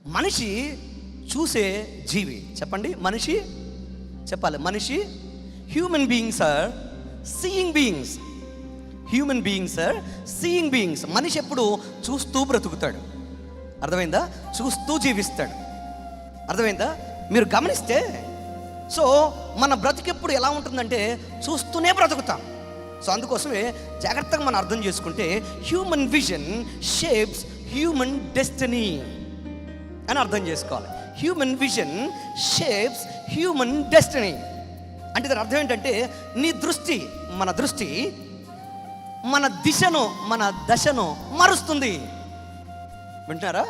మనిషి చూసే జీవి. చెప్పండి, మనిషి చెప్పాలి. మనిషి human beings are seeing beings. Human beings are seeing beings. మనిషి ఎప్పుడు చూస్తూ బ్రతుకుతాడు. అర్థమైందా? చూస్తూ జీవిస్తాడు. అర్థమైందా? మీరు గమనిస్తే సో మన బ్రతికెప్పుడు ఎలా ఉంటుందంటే చూస్తూనే బ్రతుకుతాం. సో అందుకోసమే జాగ్రత్తగా మనం అర్థం చేసుకుంటే human vision shapes human destiny అని అర్థం చేసుకోవాలి. Human vision shapes human destiny అంటే దాని అర్థం ఏంటంటే నీ దృష్టి, మన దృష్టి మన దిశను, మన దశను మారుస్తుంది. వింటున్నారా?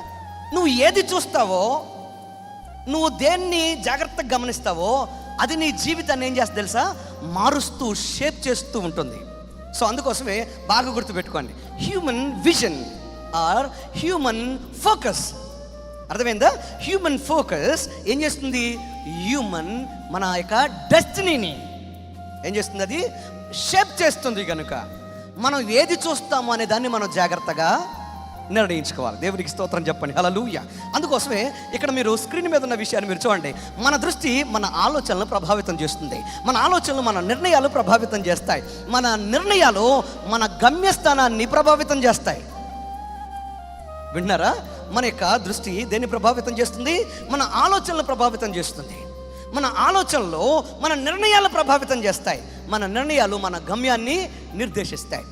నువ్వు ఏది చూస్తావో, నువ్వు దేన్ని జాగ్రత్తగా గమనిస్తావో అది నీ జీవితాన్ని ఏం చేస్తుంది తెలుసా? మారుస్తూ, షేప్ చేస్తూ ఉంటుంది. సో అందుకోసమే బాగా గుర్తుపెట్టుకోండి, human vision or human focus. అర్థమైందా? హ్యూమన్ ఫోకస్ ఏం చేస్తుంది? హ్యూమన్ మన యొక్క డెస్టినీని ఏం చేస్తుంది? అది షేప్ చేస్తుంది. కనుక మనం ఏది చూస్తామో అనే దాన్ని మనం జాగ్రత్తగా నిర్ణయించుకోవాలి. దేవునికి స్తోత్రం చెప్పండి. హల్లెలూయా. అందుకోసమే ఇక్కడ మీరు స్క్రీన్ మీద ఉన్న విషయాన్ని మీరు చూడండి. మన దృష్టి మన ఆలోచనలను ప్రభావితం చేస్తుంది. మన ఆలోచనలు మన నిర్ణయాలు ప్రభావితం చేస్తాయి. మన నిర్ణయాలు మన గమ్యస్థానాన్ని ప్రభావితం చేస్తాయి. విన్నారా? మన యొక్క దృష్టి దేన్ని ప్రభావితం చేస్తుంది? మన ఆలోచనలు ప్రభావితం చేస్తుంది. మన ఆలోచనలు మన నిర్ణయాలు ప్రభావితం చేస్తాయి. మన నిర్ణయాలు మన గమ్యాన్ని నిర్దేశిస్తాయి.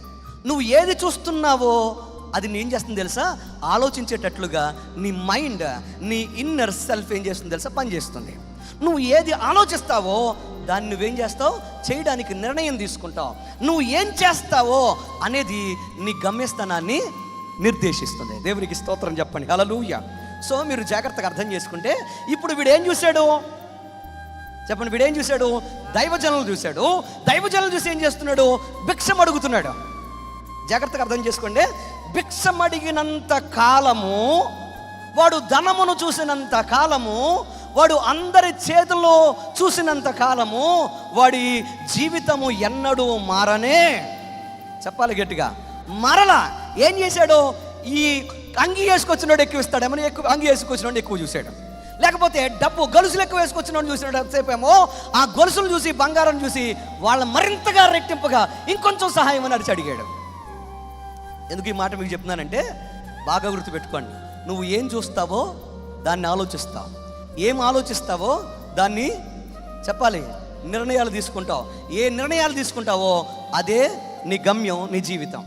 నువ్వు ఏది చూస్తున్నావో అది ఏం చేస్తుంది తెలుసా? ఆలోచించేటట్లుగా నీ మైండ్, నీ ఇన్నర్ సెల్ఫ్ ఏం చేస్తుంది తెలుసా? పనిచేస్తుంది. నువ్వు ఏది ఆలోచిస్తావో దాన్ని నువ్వేం చేస్తావు? చేయడానికి నిర్ణయం తీసుకుంటావు. నువ్వు ఏం చేస్తావో అనేది నీ గమ్యస్థానాన్ని నిర్దేశిస్తుంది. దేవునికి స్తోత్రం చెప్పండి. హల్లెలూయా. సో మీరు జాగ్రత్తగా అర్థం చేసుకుంటే ఇప్పుడు వీడేం చూశాడు చెప్పండి? వీడేం చూశాడు? దైవజనులు చూశాడు. దైవజనులు చూసి ఏం చేస్తున్నాడు? భిక్షం అడుగుతున్నాడు. జాగ్రత్తగా అర్థం చేసుకోండి. భిక్షం అడిగినంత కాలము, వాడు ధనమును చూసినంత కాలము, వాడు అందరి చేతుల్లో చూసినంత కాలము వాడి జీవితము ఎన్నడూ మారనే. చెప్పాలి గట్టిగా, మరలా ఏం చేశాడు? ఈ అంగి వేసుకొచ్చినోడు ఎక్కువ ఇస్తాడేమని అంగి వేసుకొచ్చినోడు ఎక్కువ చూశాడు. లేకపోతే డబ్బు గొలుసులు ఎక్కువ వేసుకొచ్చినోడు చూసినాడు. ఎంతసేపేమో ఆ గొలుసులు చూసి, బంగారం చూసి వాళ్ళ మరింతగా రెట్టింపుగా ఇంకొంచెం సహాయం అని అడిచి అడిగాడు. ఎందుకు ఈ మాట మీకు చెప్తున్నానంటే బాగా గుర్తుపెట్టుకోండి. నువ్వు ఏం చూస్తావో దాన్ని ఆలోచిస్తావు. ఏం ఆలోచిస్తావో దాన్ని చెప్పాలి నిర్ణయాలు తీసుకుంటావు. ఏ నిర్ణయాలు తీసుకుంటావో అదే నీ గమ్యం, నీ జీవితం.